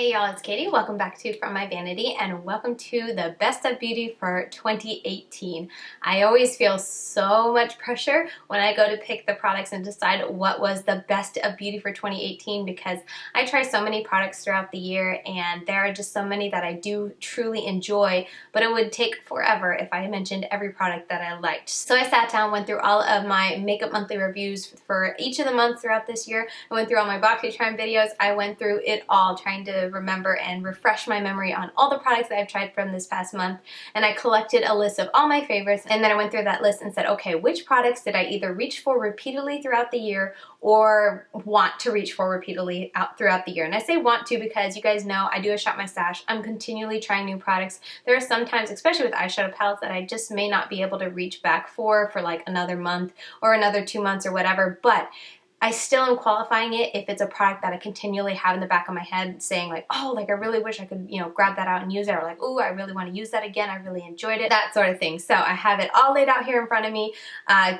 Hey y'all, it's Katie. Welcome back to From My Vanity and welcome to the Best of Beauty for 2018. I always feel so much pressure when I go to pick the products and decide what was the best of beauty for 2018 because I try so many products throughout the year and there are just so many that I do truly enjoy, but it would take forever if I mentioned every product that I liked. So I sat down, went through all of my makeup monthly reviews for each of the months throughout this year. I went through all my boxy charm videos. I went through it all trying to remember and refresh my memory on all the products that I've tried from this past month, and I collected a list of all my favorites, and then I went through that list and said, okay, which products did I either reach for repeatedly throughout the year or want to reach for repeatedly throughout the year. And I say want to because you guys know I do a shop my stash. I'm continually trying new products. There are some times, especially with eyeshadow palettes, that I just may not be able to reach back for like another month or another 2 months or whatever, but I still am qualifying it if it's a product that I continually have in the back of my head saying like, oh, like I really wish I could, grab that out and use it, or like, oh, I really want to use that again. I really enjoyed it, that sort of thing. So I have it all laid out here in front of me.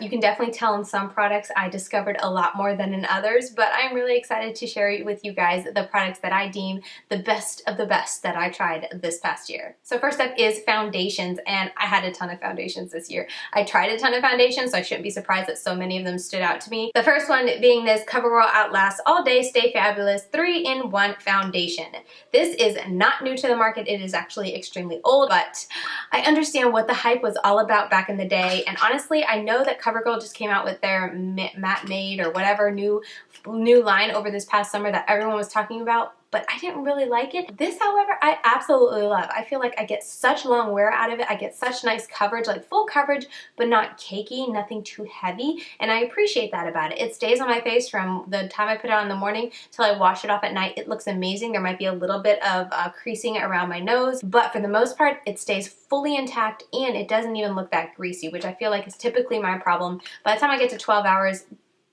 You can definitely tell in some products I discovered a lot more than in others, but I'm really excited to share with you guys the products that I deem the best of the best that I tried this past year. So first up is foundations, and I had a ton of foundations this year. I tried a ton of foundations, so I shouldn't be surprised that so many of them stood out to me. The first one being this Covergirl Outlast All Day Stay Fabulous 3-in-1 Foundation. This is not new to the market. It is actually extremely old, but I understand what the hype was all about back in the day, and honestly, I know that Covergirl just came out with their Matte Made or whatever new line over this past summer that everyone was talking about, but I didn't really like it. This, however, I absolutely love. I feel like I get such long wear out of it. I get such nice coverage, like full coverage, but not cakey, nothing too heavy, and I appreciate that about it. It stays on my face from the time I put it on in the morning till I wash it off at night. It looks amazing. There might be a little bit of creasing around my nose, but for the most part, it stays fully intact and it doesn't even look that greasy, which I feel like is typically my problem. By the time I get to 12 hours,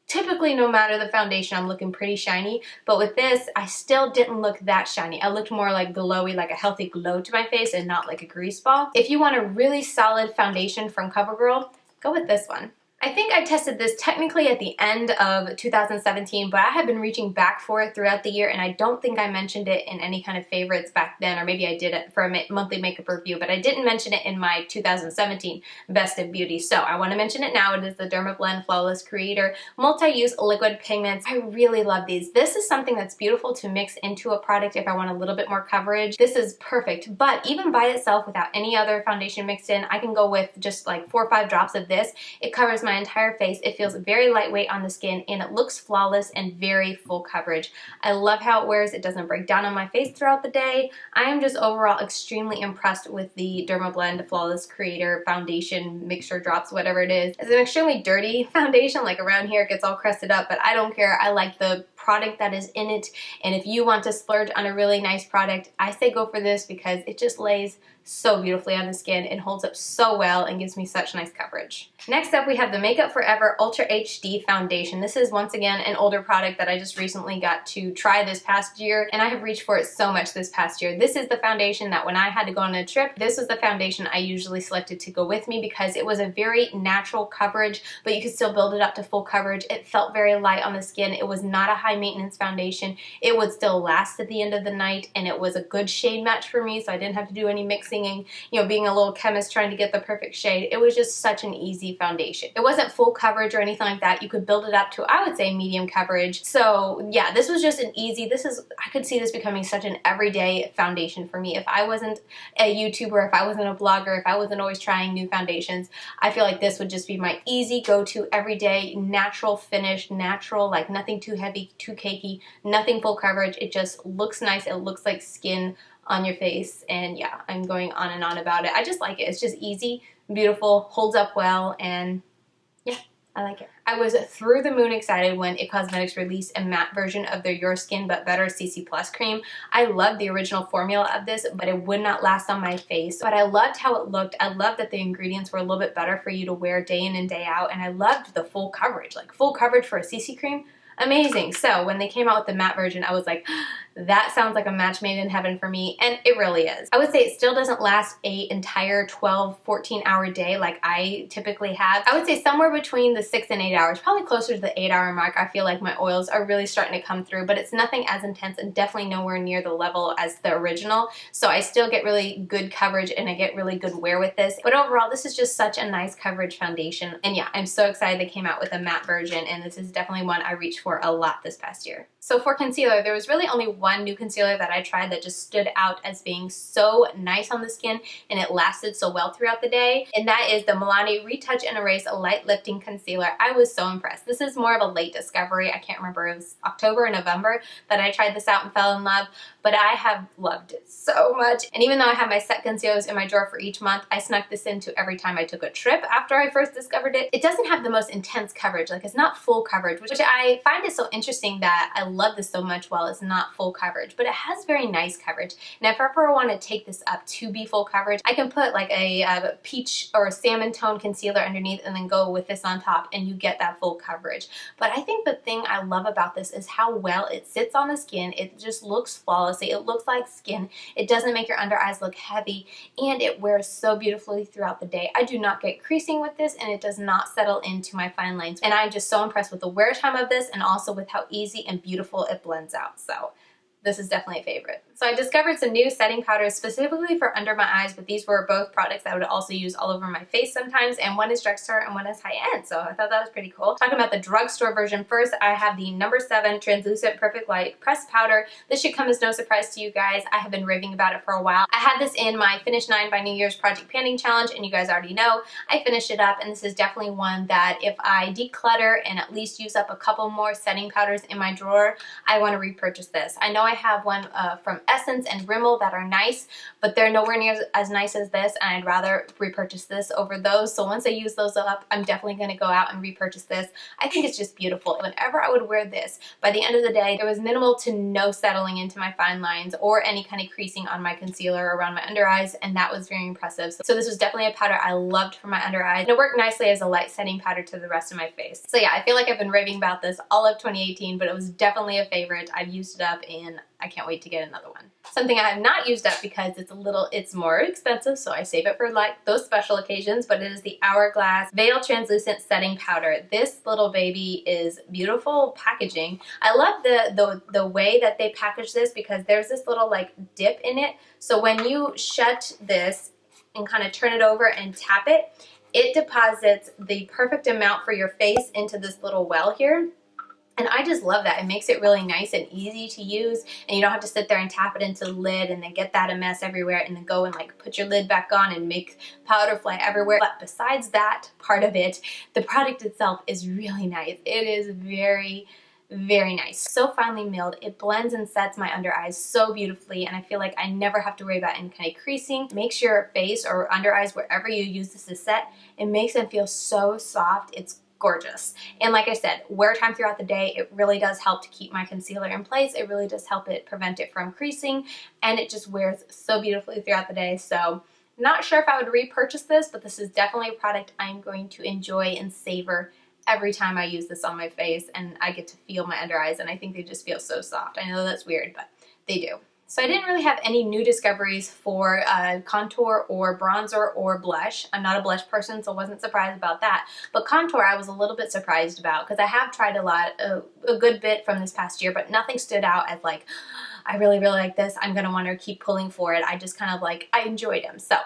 typically, no matter the foundation, I'm looking pretty shiny, but with this, I still didn't look that shiny. I looked more like glowy, like a healthy glow to my face and not like a grease ball. If you want a really solid foundation from CoverGirl, go with this one. I think I tested this technically at the end of 2017, but I have been reaching back for it throughout the year, and I don't think I mentioned it in any kind of favorites back then, or maybe I did it for a monthly makeup review, but I didn't mention it in my 2017 Best of Beauty, so I want to mention it now. It is the DermaBlend Flawless Creator Multi-Use Liquid Pigments. I really love these. This is something that's beautiful to mix into a product if I want a little bit more coverage. This is perfect, but even by itself without any other foundation mixed in, I can go with just like 4 or 5 drops of this. It covers my entire face. It feels very lightweight on the skin and it looks flawless and very full coverage. I love how it wears. It doesn't break down on my face throughout the day. I am just overall extremely impressed with the DermaBlend Flawless Creator Foundation Mixture Drops, whatever it is. It's an extremely dirty foundation, like around here it gets all crusted up, but I don't care. I like the product that is in it, and if you want to splurge on a really nice product, I say go for this because it just lays so beautifully on the skin and holds up so well and gives me such nice coverage. Next up, we have the Makeup Forever Ultra HD Foundation. This is once again an older product that I just recently got to try this past year, and I have reached for it so much this past year. This is the foundation that when I had to go on a trip, this was the foundation I usually selected to go with me because it was a very natural coverage, but you could still build it up to full coverage. It felt very light on the skin. It was not a high maintenance foundation. It would still last at the end of the night, and it was a good shade match for me, so I didn't have to do any mixing and being a little chemist trying to get the perfect shade. It was just such an easy foundation. It wasn't full coverage or anything like that. You could build it up to, I would say, medium coverage. So yeah, this was just an easy, I could see this becoming such an everyday foundation for me. If I wasn't a YouTuber, if I wasn't a blogger, if I wasn't always trying new foundations, I feel like this would just be my easy go-to everyday natural finish, natural, like nothing too heavy, too cakey, nothing full coverage. It just looks nice. It looks like skin on your face, and yeah, I'm going on and on about it. I just like it. It's just easy, beautiful, holds up well, and yeah, I like it. I was through the moon excited when IT Cosmetics released a matte version of their Your Skin But Better CC Plus cream. I loved the original formula of this, but it would not last on my face. But I loved how it looked. I loved that the ingredients were a little bit better for you to wear day in and day out, and I loved the full coverage. Like full coverage for a CC cream, amazing. So when they came out with the matte version, I was like, that sounds like a match made in heaven for me, and it really is. I would say it still doesn't last an entire 12-14 hour day like I typically have. I would say somewhere between the 6 and 8 hours, probably closer to the 8-hour mark. I feel like my oils are really starting to come through, but it's nothing as intense and definitely nowhere near the level as the original. So I still get really good coverage and I get really good wear with this. But overall, this is just such a nice coverage foundation. And yeah, I'm so excited they came out with a matte version, and this is definitely one I reached for a lot this past year. So for concealer, there was really only one new concealer that I tried that just stood out as being so nice on the skin and it lasted so well throughout the day, and that is the Milani Retouch and Erase Light Lifting Concealer. I was so impressed. This is more of a late discovery. I can't remember, it was October or November that I tried this out and fell in love, but I have loved it so much. And even though I have my set concealers in my drawer for each month, I snuck this into every time I took a trip after I first discovered it. It doesn't have the most intense coverage, like it's not full coverage, which I find it so interesting that I love this so much while it's not full coverage, but it has very nice coverage. And if I ever want to take this up to be full coverage, I can put like a peach or a salmon tone concealer underneath and then go with this on top, and you get that full coverage. But I think the thing I love about this is how well it sits on the skin. It just looks flawlessly. It looks like skin. It doesn't make your under eyes look heavy, and it wears so beautifully throughout the day. I do not get creasing with this, and it does not settle into my fine lines. And I'm just so impressed with the wear time of this and also with how easy and beautiful it blends out. So this is definitely a favorite. So I discovered some new setting powders specifically for under my eyes, but these were both products that I would also use all over my face sometimes, and one is drugstore and one is high-end, so I thought that was pretty cool. Talking about the drugstore version first, I have the No. 7 Translucent Perfect Light Pressed Powder. This should come as no surprise to you guys. I have been raving about it for a while. I had this in my Finish 9 by New Year's Project Panning Challenge, and you guys already know I finished it up, and this is definitely one that if I declutter and at least use up a couple more setting powders in my drawer, I want to repurchase this. I know I have one from Essence and Rimmel that are nice, but they're nowhere near as nice as this, and I'd rather repurchase this over those. So once I use those up, I'm definitely going to go out and repurchase this. I think it's just beautiful. Whenever I would wear this, by the end of the day, there was minimal to no settling into my fine lines or any kind of creasing on my concealer around my under eyes, and that was very impressive. So this was definitely a powder I loved for my under eyes, and it worked nicely as a light setting powder to the rest of my face. So yeah, I feel like I've been raving about this all of 2018, but it was definitely a favorite. I've used it up and I can't wait to get another one. Something I have not used up because it's more expensive, so I save it for like those special occasions, but it is the Hourglass Veil Translucent Setting Powder. This little baby is beautiful packaging. I love the way that they package this because there's this little like dip in it. So when you shut this and kind of turn it over and tap it, it deposits the perfect amount for your face into this little well here. And I just love that. It makes it really nice and easy to use, and you don't have to sit there and tap it into the lid and then get that a mess everywhere and then go and like put your lid back on and make powder fly everywhere. But besides that part of it, the product itself is really nice. It is very, very nice. So finely milled. It blends and sets my under eyes so beautifully, and I feel like I never have to worry about any kind of creasing. It makes your face or under eyes, wherever you use this to set, it makes them feel so soft. It's gorgeous. And like I said, wear time throughout the day, it really does help to keep my concealer in place. It really does help it prevent it from creasing, and it just wears so beautifully throughout the day. So not sure if I would repurchase this, but this is definitely a product I'm going to enjoy and savor every time I use this on my face, and I get to feel my under eyes, and I think they just feel so soft. I know that's weird, but they do. So I didn't really have any new discoveries for contour or bronzer or blush. I'm not a blush person, so I wasn't surprised about that. But contour I was a little bit surprised about because I have tried a good bit from this past year, but nothing stood out as like, I really, really like this. I'm going to want to keep pulling for it. I just kind of like, I enjoyed them. So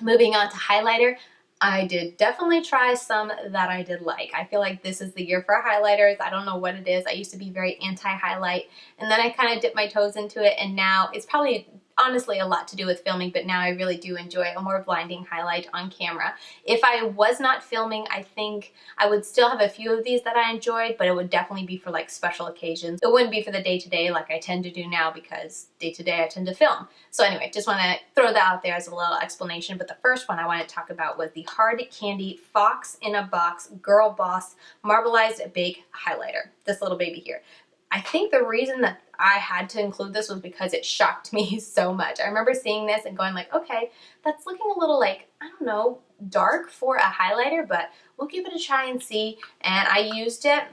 moving on to highlighter. I did definitely try some that I did like. I feel like this is the year for highlighters. I don't know what it is. I used to be very anti-highlight, and then I kind of dipped my toes into it, and now it's probably honestly a lot to do with filming, but now I really do enjoy a more blinding highlight on camera. If I was not filming, I think I would still have a few of these that I enjoyed, but it would definitely be for like special occasions. It wouldn't be for the day-to-day like I tend to do now because day-to-day I tend to film. So anyway, just want to throw that out there as a little explanation, but the first one I want to talk about was the Hard Candy Fox in a Box Girl Boss Marbleized Bake Highlighter. This little baby here. I think the reason that I had to include this was because it shocked me so much. I remember seeing this and going like, okay, that's looking a little like, I don't know, dark for a highlighter, but we'll give it a try and see. And I used it,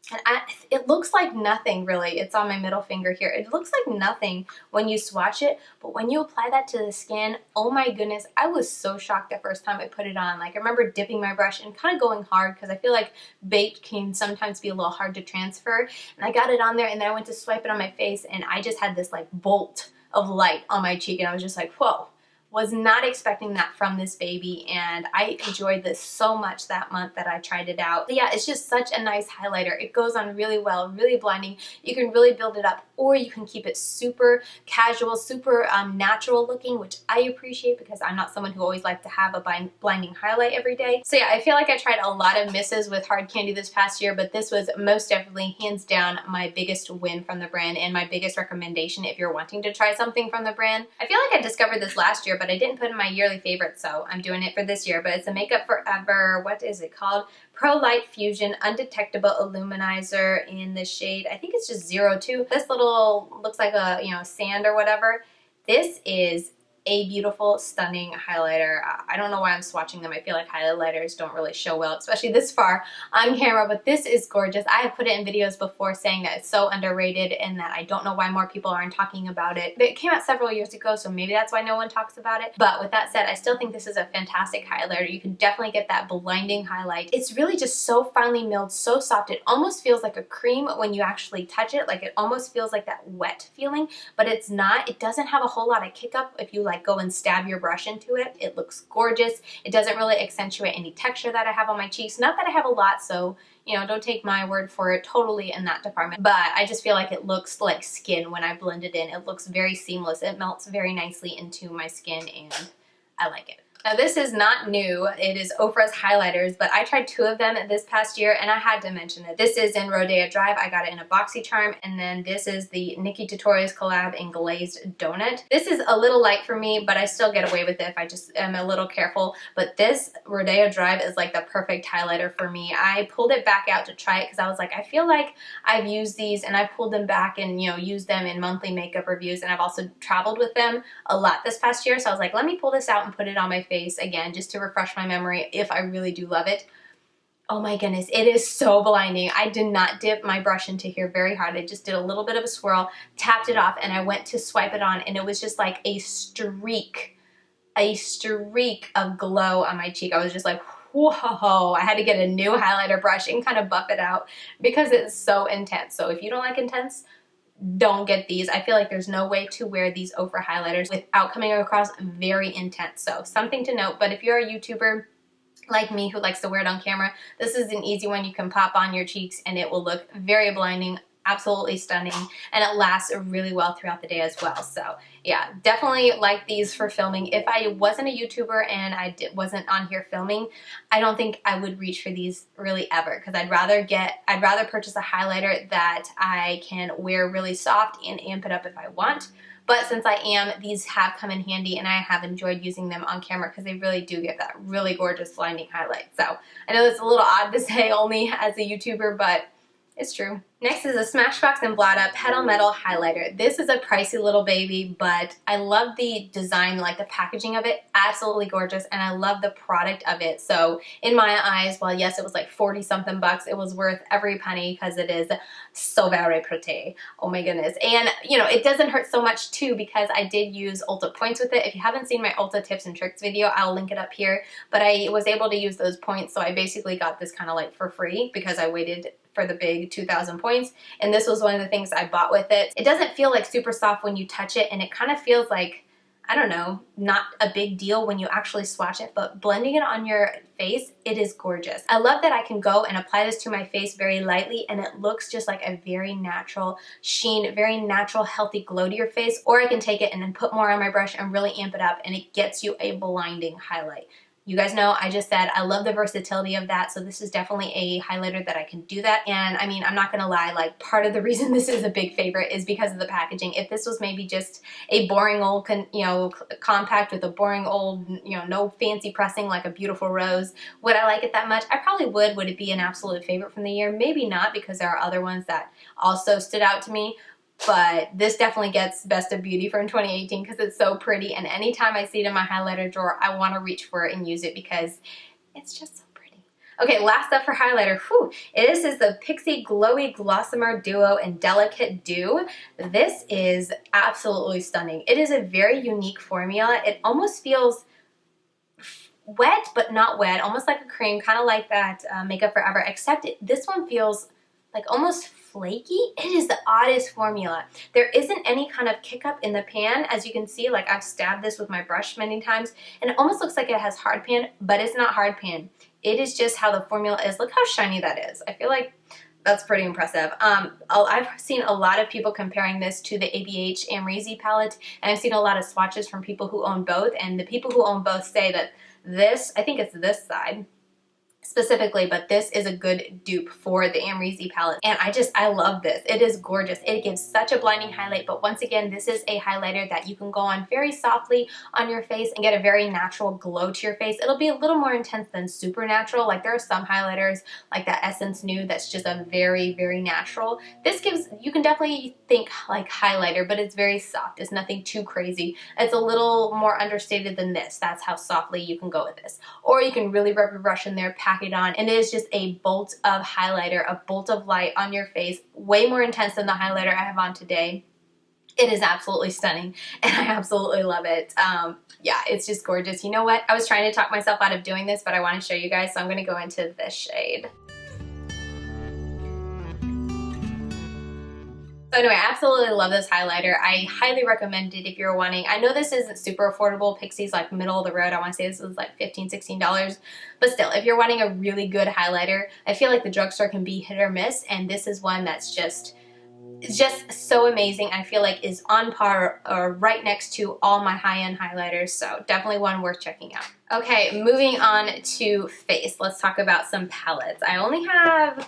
And it looks like nothing really. It's on my middle finger here. It looks like nothing when you swatch it, but when you apply that to the skin, oh my goodness, I was so shocked the first time I put it on. Like I remember dipping my brush and kind of going hard because I feel like baked can sometimes be a little hard to transfer. And I got it on there and then I went to swipe it on my face and I just had this like bolt of light on my cheek and I was just like, whoa. Was not expecting that from this baby, and I enjoyed this so much that month that I tried it out. But yeah, it's just such a nice highlighter. It goes on really well, really blinding. You can really build it up, or you can keep it super casual, super natural looking, which I appreciate because I'm not someone who always likes to have a blinding highlight every day. So yeah, I feel like I tried a lot of misses with hard candy this past year, but this was most definitely hands down my biggest win from the brand and my biggest recommendation if you're wanting to try something from the brand. I feel like I discovered this last year, but I didn't put it in my yearly favorites, so I'm doing it for this year. But it's a Makeup Forever, what is it called? Pro Light Fusion Undetectable Illuminizer in the shade, I think it's just 02. This little, looks like a, you know, sand or whatever. This is a beautiful, stunning highlighter. I don't know why I'm swatching them. I feel like highlighters don't really show well, especially this far on camera, but this is gorgeous. I have put it in videos before saying that it's so underrated and that I don't know why more people aren't talking about it. But it came out several years ago, so maybe that's why no one talks about it. But with that said, I still think this is a fantastic highlighter. You can definitely get that blinding highlight. It's really just so finely milled, so soft. It almost feels like a cream when you actually touch it. Like it almost feels like that wet feeling, but it's not. It doesn't have a whole lot of kick up if you like go and stab your brush into it. It looks gorgeous. It doesn't really accentuate any texture that I have on my cheeks. Not that I have a lot, so you know, don't take my word for it totally in that department, but I just feel like it looks like skin when I blend it in. It looks very seamless. It melts very nicely into my skin and I like it. Now this is not new, it is OFRA's Highlighters, but I tried 2 of them this past year and I had to mention it. This is in Rodeo Drive, I got it in a BoxyCharm, and then this is the Nikki Tutorials collab in Glazed Donut. This is a little light for me, but I still get away with it if I just am a little careful, but this Rodeo Drive is like the perfect highlighter for me. I pulled it back out to try it because I was like, I feel like I've used these and I pulled them back and, you know, used them in monthly makeup reviews, and I've also traveled with them a lot this past year, so I was like, let me pull this out and put it on my face again just to refresh my memory if I really do love it. Oh my goodness, it is so blinding. I did not dip my brush into here very hard. I just did a little bit of a swirl, tapped it off, and I went to swipe it on, and it was just like a streak of glow on my cheek. I was just like, whoa, I had to get a new highlighter brush and kind of buff it out because it's so intense. So if you don't like intense, don't get these. I feel like there's no way to wear these OFRA highlighters without coming across very intense. So something to note, but if you're a YouTuber like me who likes to wear it on camera, this is an easy one you can pop on your cheeks and it will look very blinding, absolutely stunning, and it lasts really well throughout the day as well. So yeah, definitely like these for filming. If I wasn't a YouTuber and I wasn't on here filming, I don't think I would reach for these really ever, because I'd rather purchase a highlighter that I can wear really soft and amp it up if I want. But since I am, these have come in handy and I have enjoyed using them on camera because they really do give that really gorgeous blinding highlight. So I know it's a little odd to say only as a YouTuber, but it's true. Next is a Smashbox and Vlada Petal Metal Highlighter. This is a pricey little baby, but I love the design, like the packaging of it, absolutely gorgeous, and I love the product of it. So in my eyes, while yes, it was like 40 something bucks, it was worth every penny because it is so very pretty. Oh my goodness. And you know, it doesn't hurt so much too because I did use Ulta points with it. If you haven't seen my Ulta tips and tricks video, I'll link it up here, but I was able to use those points, so I basically got this kind of like for free because I waited for the big 2,000 points, and this was one of the things I bought with it. It doesn't feel like super soft when you touch it, and it kind of feels like, I don't know, not a big deal when you actually swatch it, but blending it on your face, it is gorgeous. I love that I can go and apply this to my face very lightly and it looks just like a very natural sheen, very natural healthy glow to your face, or I can take it and then put more on my brush and really amp it up and it gets you a blinding highlight. You guys know I just said I love the versatility of that, so this is definitely a highlighter that I can do that. And I mean, I'm not gonna lie, like part of the reason this is a big favorite is because of the packaging. If this was maybe just a boring old, compact with a boring old, no fancy pressing like a Beautiful Rose, would I like it that much? I probably would. Would it be an absolute favorite from the year? Maybe not, because there are other ones that also stood out to me. But this definitely gets Best of Beauty from 2018 because it's so pretty, and anytime I see it in my highlighter drawer, I want to reach for it and use it because it's just so pretty. Okay, last up for highlighter. Whew. This is the Pixi Glowy Glossomer Duo in Delicate Dew. This is absolutely stunning. It is a very unique formula. It almost feels wet, but not wet, almost like a cream, kind of like that Makeup Forever, except this one feels like almost flaky. It is the oddest formula. There isn't any kind of kick up in the pan. As you can see, like I've stabbed this with my brush many times, and it almost looks like it has hard pan, but it's not hard pan. It is just how the formula is. Look how shiny that is. I feel like that's pretty impressive. I've seen a lot of people comparing this to the ABH Amrezy palette, and I've seen a lot of swatches from people who own both, and the people who own both say that this, I think it's this side specifically, but this is a good dupe for the Amrezy palette, and I love this. It is gorgeous. It gives such a blinding highlight, but once again, this is a highlighter that you can go on very softly on your face and get a very natural glow to your face. It'll be a little more intense than supernatural. Like there are some highlighters like that Essence Nude that's just a very, very natural. This gives, you can definitely think like highlighter, but it's very soft. It's nothing too crazy. It's a little more understated than this. That's how softly you can go with this. Or you can really rub your brush in there, pack it on, and it is just a bolt of highlighter, a bolt of light on your face, way more intense than the highlighter I have on today. It is absolutely stunning, and I absolutely love it. Yeah, it's just gorgeous. You know what? I was trying to talk myself out of doing this, but I want to show you guys, so I'm going to go into this shade. So anyway, I absolutely love this highlighter. I highly recommend it if you're wanting. I know this isn't super affordable. Pixi's like middle of the road. I want to say this is like $15, $16. But still, if you're wanting a really good highlighter, I feel like the drugstore can be hit or miss, and this is one that's just so amazing. I feel like is on par or right next to all my high-end highlighters, so definitely one worth checking out. Okay, moving on to face. Let's talk about some palettes. I only have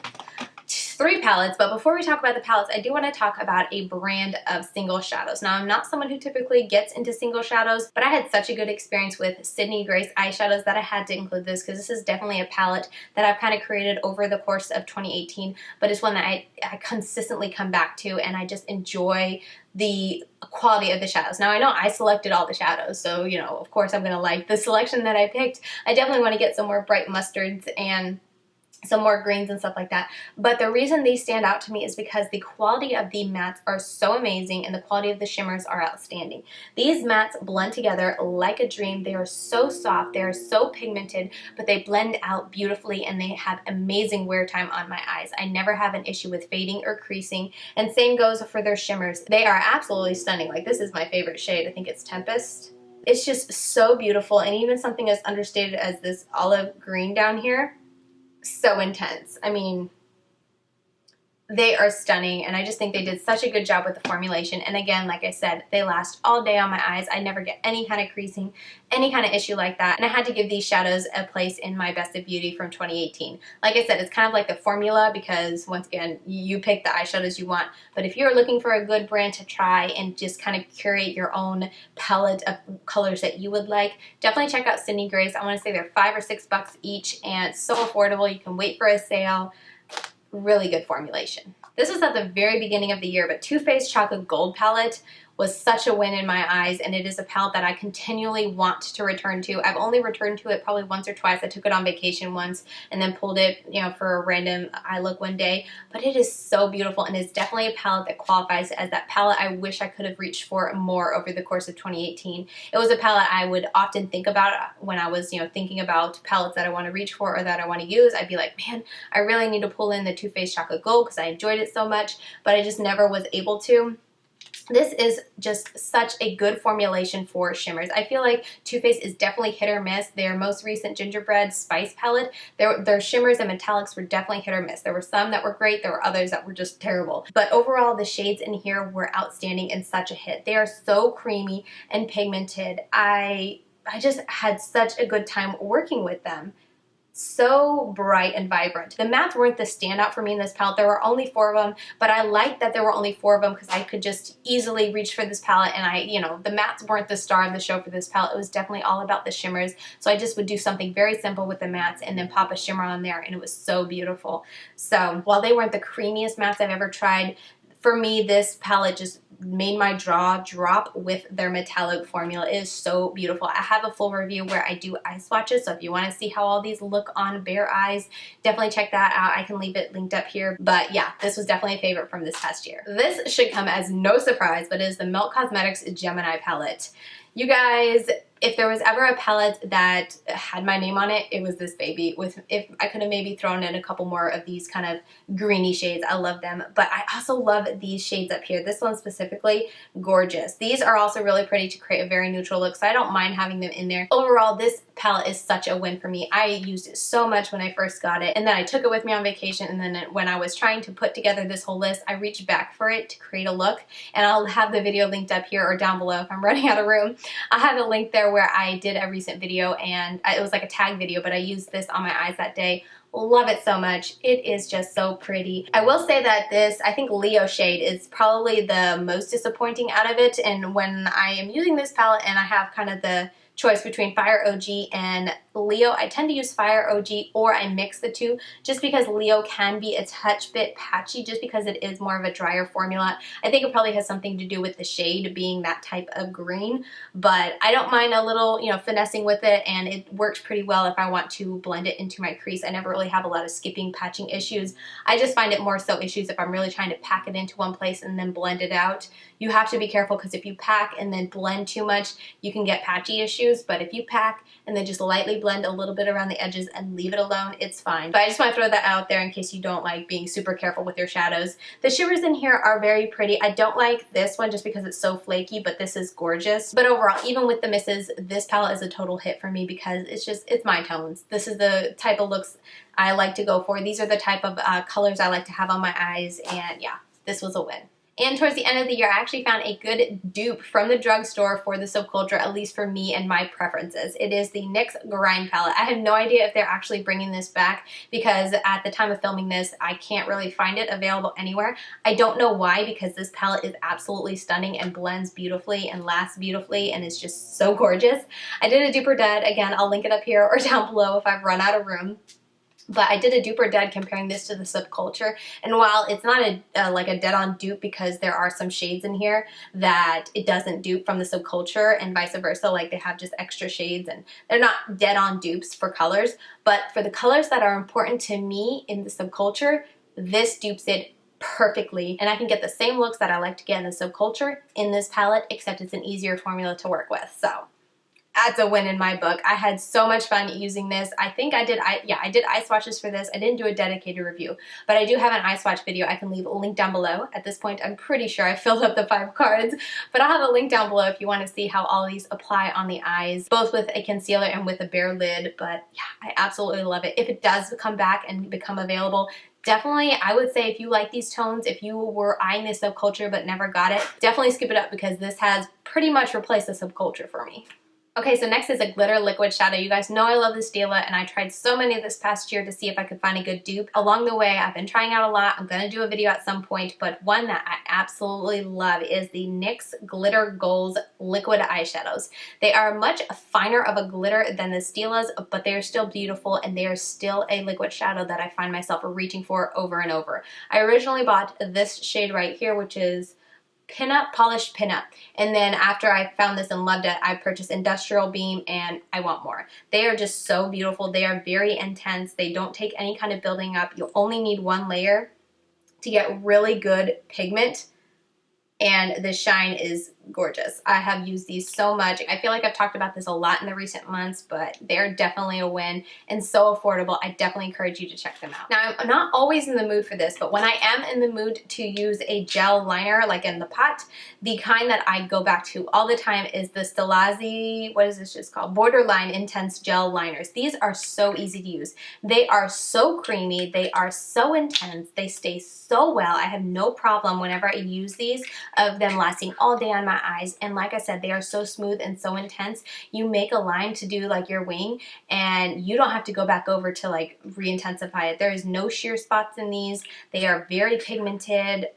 3 palettes, but before we talk about the palettes, I do want to talk about a brand of single shadows. Now, I'm not someone who typically gets into single shadows, but I had such a good experience with Sydney Grace eyeshadows that I had to include this because this is definitely a palette that I've kind of created over the course of 2018, but it's one that I consistently come back to, and I just enjoy the quality of the shadows. Now, I know I selected all the shadows, so, you know, of course I'm going to like the selection that I picked. I definitely want to get some more bright mustards and some more greens and stuff like that, but the reason these stand out to me is because the quality of the mattes are so amazing and the quality of the shimmers are outstanding. These mattes blend together like a dream. They are so soft, they are so pigmented, but they blend out beautifully and they have amazing wear time on my eyes. I never have an issue with fading or creasing, and same goes for their shimmers. They are absolutely stunning. Like, this is my favorite shade. I think it's Tempest. It's just so beautiful, and even something as understated as this olive green down here, so intense. I mean, they are stunning, and I just think they did such a good job with the formulation. And again, like I said, they last all day on my eyes. I never get any kind of creasing, any kind of issue like that. And I had to give these shadows a place in my Best of Beauty from 2018. Like I said, it's kind of like the formula because, once again, you pick the eyeshadows you want. But if you're looking for a good brand to try and just kind of curate your own palette of colors that you would like, definitely check out Sydney Grace. I want to say they're $5 or $6 each, and it's so affordable. You can wait for a sale. Really good formulation. This was at the very beginning of the year, but Too Faced Chocolate Gold palette was such a win in my eyes, and it is a palette that I continually want to return to. I've only returned to it probably once or twice. I took it on vacation once and then pulled it, you know, for a random eye look one day, but it is so beautiful, and it's definitely a palette that qualifies as that palette I wish I could have reached for more over the course of 2018. It was a palette I would often think about when I was, you know, thinking about palettes that I want to reach for or that I want to use. I'd be like, man, I really need to pull in the Too Faced Chocolate Gold because I enjoyed it so much, but I just never was able to. This is just such a good formulation for shimmers. I feel like Too Faced is definitely hit or miss. Their most recent Gingerbread Spice palette, their shimmers and metallics were definitely hit or miss. There were some that were great, there were others that were just terrible. But overall, the shades in here were outstanding and such a hit. They are so creamy and pigmented. I just had such a good time working with them. So bright and vibrant. The mattes weren't the standout for me in this palette. There were only 4 of them, but I liked that there were only 4 of them because I could just easily reach for this palette, and you know, the mattes weren't the star of the show for this palette. It was definitely all about the shimmers, so I just would do something very simple with the mattes and then pop a shimmer on there, and it was so beautiful. So while they weren't the creamiest mattes I've ever tried, for me, this palette just made my jaw drop with their metallic formula. It is so beautiful. I have a full review where I do eye swatches, so if you want to see how all these look on bare eyes, definitely check that out. I can leave it linked up here. But yeah, this was definitely a favorite from this past year. This should come as no surprise, but it is the Milk Cosmetics Gemini palette. You guys, if there was ever a palette that had my name on it, it was this baby. If I could have maybe thrown in a couple more of these kind of greeny shades. I love them. But I also love these shades up here. This one specifically, gorgeous. These are also really pretty to create a very neutral look, so I don't mind having them in there. Overall, this palette is such a win for me. I used it so much when I first got it, and then I took it with me on vacation, and then when I was trying to put together this whole list, I reached back for it to create a look, and I'll have the video linked up here or down below if I'm running out of room. I'll have a link there where I did a recent video, and it was like a tag video, but I used this on my eyes that day. Love it so much. It is just so pretty. I will say that this, I think Leo shade is probably the most disappointing out of it, and when I am using this palette and I have kind of the choice between Fire OG and Leo, I tend to use Fire OG, or I mix the two just because Leo can be a touch bit patchy just because it is more of a drier formula. I think it probably has something to do with the shade being that type of green, but I don't mind a little, you know, finessing with it, and it works pretty well if I want to blend it into my crease. I never really have a lot of skipping, patching issues. I just find it more so issues if I'm really trying to pack it into one place and then blend it out. You have to be careful because if you pack and then blend too much, you can get patchy issues, but if you pack and then just lightly blend a little bit around the edges and leave it alone, it's fine. But I just want to throw that out there in case you don't like being super careful with your shadows. The shimmers in here are very pretty. I don't like this one just because it's so flaky, but this is gorgeous. But overall, even with the misses, this palette is a total hit for me because it's my tones. This is the type of looks I like to go for. These are the type of colors I like to have on my eyes, and yeah, this was a win. And towards the end of the year, I actually found a good dupe from the drugstore for the subculture, at least for me and my preferences. It is the NYX Grind palette. I have no idea if they're actually bringing this back because at the time of filming this, I can't really find it available anywhere. I don't know why, because this palette is absolutely stunning and blends beautifully and lasts beautifully and is just so gorgeous. I did a dupe or dead. Again, I'll link it up here or down below if I've run out of room. But I did a dupe or dead comparing this to the subculture, and while it's not like a dead-on dupe because there are some shades in here that it doesn't dupe from the subculture and vice versa, like they have just extra shades and they're not dead-on dupes for colors, but for the colors that are important to me in the subculture, this dupes it perfectly, and I can get the same looks that I like to get in the subculture in this palette, except it's an easier formula to work with. So that's a win in my book. I had so much fun using this. I think I did eye swatches for this. I didn't do a dedicated review, but I do have an eye swatch video. I can leave a link down below. At this point, I'm pretty sure I filled up the 5 cards, but I'll have a link down below if you want to see how all these apply on the eyes, both with a concealer and with a bare lid. But yeah, I absolutely love it. If it does come back and become available, definitely, I would say if you like these tones, if you were eyeing this subculture but never got it, definitely skip it up because this has pretty much replaced the subculture for me. Okay, so next is a glitter liquid shadow. You guys know I love this Stila, and I tried so many this past year to see if I could find a good dupe. Along the way, I've been trying out a lot. I'm going to do a video at some point, but one that I absolutely love is the NYX Glitter Goals liquid eyeshadows. They are much finer of a glitter than the Stilas, but they are still beautiful, and they are still a liquid shadow that I find myself reaching for over and over. I originally bought this shade right here, which is Pinup, Polished Pinup, and then after I found this and loved it, I purchased Industrial Beam, and I want more. They are just so beautiful. They are very intense. They don't take any kind of building up. You only need one layer to get really good pigment, and the shine is gorgeous. I have used these so much. I feel like I've talked about this a lot in the recent months, but they're definitely a win and so affordable. I definitely encourage you to check them out. Now, I'm not always in the mood for this, but when I am in the mood to use a gel liner, like in the pot, the kind that I go back to all the time is the Stilazzi, what is this just called? Borderline Intense Gel Liners. These are so easy to use. They are so creamy. They are so intense. They stay so well. I have no problem whenever I use these of them lasting all day on my eyes, and like I said, they are so smooth and so intense. You make a line to do like your wing and you don't have to go back over to like re-intensify it. There is no sheer spots in these. They are very pigmented.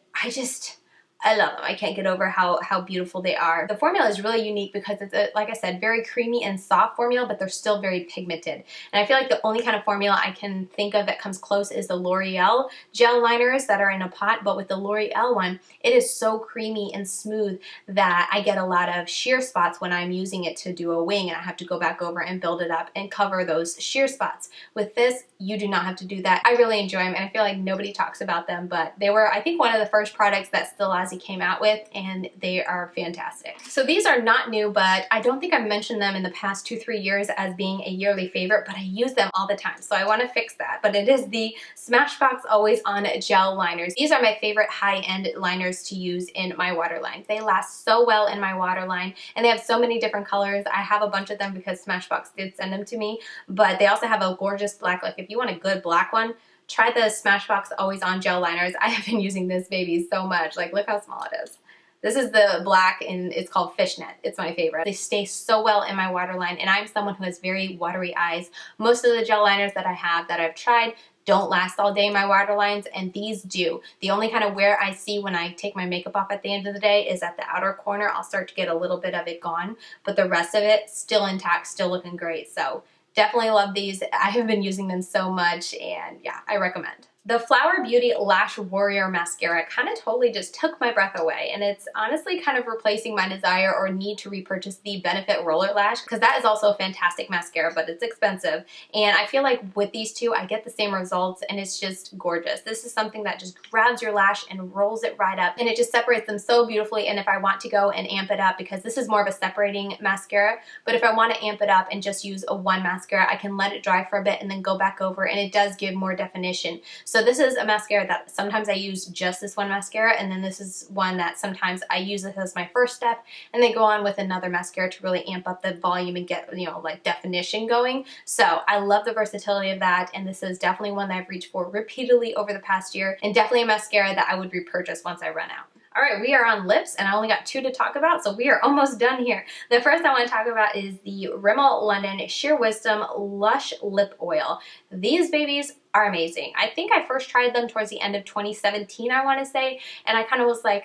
I love them. I can't get over how beautiful they are. The formula is really unique because it's, like I said, very creamy and soft formula, but they're still very pigmented. And I feel like the only kind of formula I can think of that comes close is the L'Oreal gel liners that are in a pot, but with the L'Oreal one, it is so creamy and smooth that I get a lot of sheer spots when I'm using it to do a wing, and I have to go back over and build it up and cover those sheer spots. With this, you do not have to do that. I really enjoy them, and I feel like nobody talks about them, but they were, I think, one of the first products that Stellazzi came out with, and they are fantastic. So these are not new, but I don't think I've mentioned them in the past 2-3 years as being a yearly favorite, but I use them all the time, so I want to fix that. But it is the Smashbox Always On Gel Liners. These are my favorite high-end liners to use in my waterline. They last so well in my waterline, and they have so many different colors. I have a bunch of them because Smashbox did send them to me, but they also have a gorgeous black. Like if you want a good black one, try the Smashbox Always On Gel Liners. I have been using this baby so much. Like, look how small it is. This is the black, and it's called Fishnet. It's my favorite. They stay so well in my waterline, and I'm someone who has very watery eyes. Most of the gel liners that I have that I've tried don't last all day in my waterlines, and these do. The only kind of wear I see when I take my makeup off at the end of the day is at the outer corner. I'll start to get a little bit of it gone, but the rest of it still intact, still looking great. So definitely love these. I have been using them so much, and yeah, I recommend. The Flower Beauty Lash Warrior Mascara kind of totally just took my breath away, and it's honestly kind of replacing my desire or need to repurchase the Benefit Roller Lash, because that is also a fantastic mascara, but it's expensive. And I feel like with these two, I get the same results, and it's just gorgeous. This is something that just grabs your lash and rolls it right up, and it just separates them so beautifully. And if I want to go and amp it up, because this is more of a separating mascara, but if I want to amp it up and just use a one mascara, I can let it dry for a bit and then go back over, and it does give more definition. So this is a mascara that sometimes I use just this one mascara, and then this is one that sometimes I use this as my first step, and then go on with another mascara to really amp up the volume and get, you know, like definition going. So I love the versatility of that, and this is definitely one that I've reached for repeatedly over the past year, and definitely a mascara that I would repurchase once I run out. All right, we are on lips, and I only got 2 to talk about, so we are almost done here. The first I want to talk about is the Rimmel London Sheer Wisdom Lush Lip Oil. These babies are amazing. I think I first tried them towards the end of 2017, I want to say, and I kind of was like,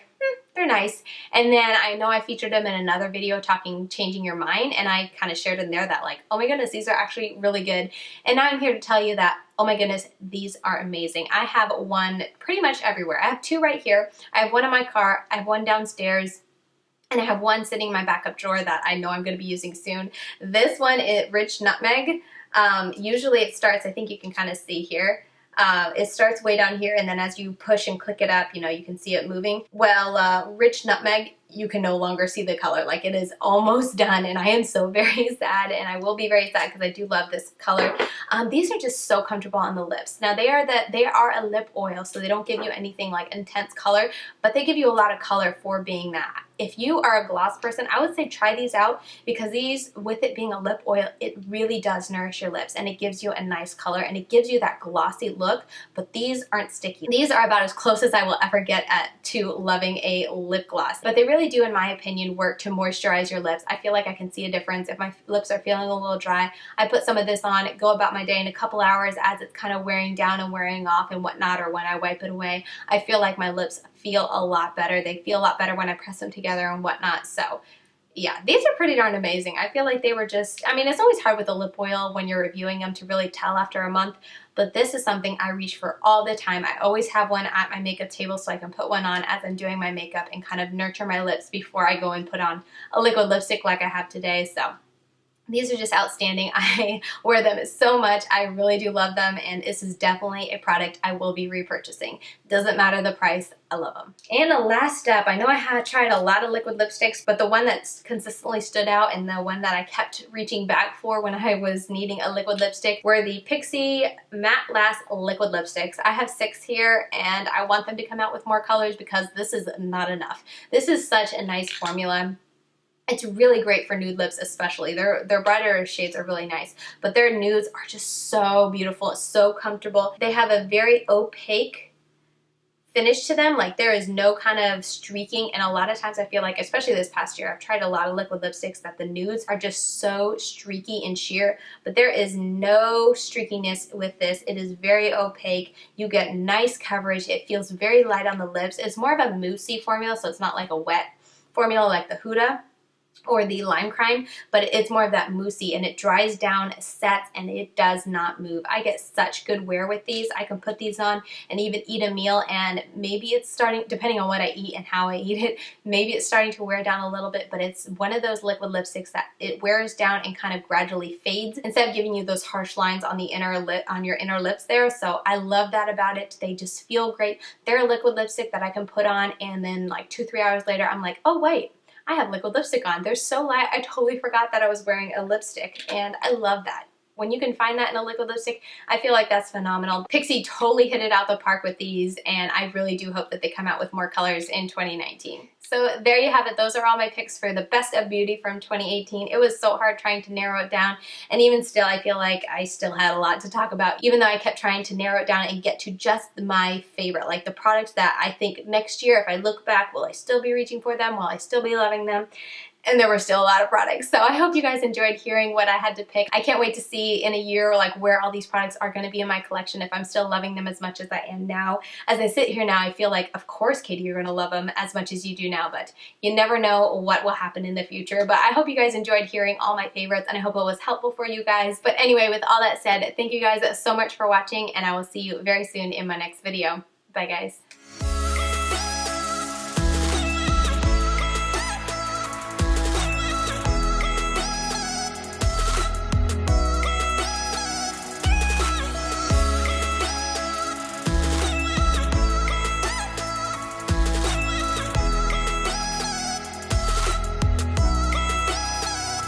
they're nice. And then I know I featured them in another video talking changing your mind, and I kind of shared in there that like, oh my goodness, these are actually really good. And now I'm here to tell you that, oh my goodness, these are amazing. I have one pretty much everywhere. I have 2 right here. I have one in my car, I have one downstairs, and I have one sitting in my backup drawer that I know I'm going to be using soon. This one is Rich Nutmeg. Usually it starts, I think you can kind of see here, it starts way down here, and then as you push and click it up, you know, you can see it moving. Well, Rich Nutmeg, you can no longer see the color. Like, it is almost done, and I am so very sad, and I will be very sad because I do love this color. These are just so comfortable on the lips. Now, they are a lip oil, so they don't give you anything like intense color, but they give you a lot of color for being that. If you are a gloss person, I would say try these out, because these, with it being a lip oil, it really does nourish your lips, and it gives you a nice color, and it gives you that glossy look, but these aren't sticky. These are about as close as I will ever get to loving a lip gloss, but they really do, in my opinion, work to moisturize your lips. I feel like I can see a difference. If my lips are feeling a little dry, I put some of this on, go about my day in a couple hours as it's kind of wearing down and wearing off and whatnot, or when I wipe it away, I feel like my lips feel a lot better. They feel a lot better when I press them together and whatnot. So yeah, these are pretty darn amazing. I feel like they were just, I mean, it's always hard with a lip oil when you're reviewing them to really tell after a month, but this is something I reach for all the time. I always have one at my makeup table so I can put one on as I'm doing my makeup and kind of nurture my lips before I go and put on a liquid lipstick like I have today. So these are just outstanding. I wear them so much. I really do love them, and this is definitely a product I will be repurchasing. Doesn't matter the price, I love them. And the last step, I know I had tried a lot of liquid lipsticks, but the one that's consistently stood out and the one that I kept reaching back for when I was needing a liquid lipstick were the Pixi Matte Last Liquid Lipsticks. I have 6 here, and I want them to come out with more colors because this is not enough. This is such a nice formula. It's really great for nude lips especially. Their brighter shades are really nice, but their nudes are just so beautiful, so comfortable. They have a very opaque finish to them. Like there is no kind of streaking, and a lot of times I feel like, especially this past year, I've tried a lot of liquid lipsticks that the nudes are just so streaky and sheer, but there is no streakiness with this. It is very opaque. You get nice coverage. It feels very light on the lips. It's more of a moussey formula, so it's not like a wet formula like the Huda or the Lime Crime, but it's more of that moussey, and it dries down, sets, and it does not move. I get such good wear with these. I can put these on and even eat a meal, and maybe it's starting, depending on what I eat and how I eat it, maybe it's starting to wear down a little bit, but it's one of those liquid lipsticks that it wears down and kind of gradually fades instead of giving you those harsh lines on the inner lip, on your inner lips there. So I love that about it. They just feel great. They're a liquid lipstick that I can put on, and then like 2-3 hours later, I'm like, oh wait, I have liquid lipstick on. They're so light, I totally forgot that I was wearing a lipstick, and I love that. When you can find that in a liquid lipstick, I feel like that's phenomenal. Pixi totally hit it out the park with these, and I really do hope that they come out with more colors in 2019. So there you have it. Those are all my picks for the best of beauty from 2018. It was so hard trying to narrow it down, and even still, I feel like I still had a lot to talk about, even though I kept trying to narrow it down and get to just my favorite, like the products that I think next year, if I look back, will I still be reaching for them? Will I still be loving them? And there were still a lot of products. So I hope you guys enjoyed hearing what I had to pick. I can't wait to see in a year like where all these products are going to be in my collection, if I'm still loving them as much as I am now. As I sit here now, I feel like, of course, Katie, you're going to love them as much as you do now, but you never know what will happen in the future. But I hope you guys enjoyed hearing all my favorites, and I hope it was helpful for you guys. But anyway, with all that said, thank you guys so much for watching, and I will see you very soon in my next video. Bye, guys.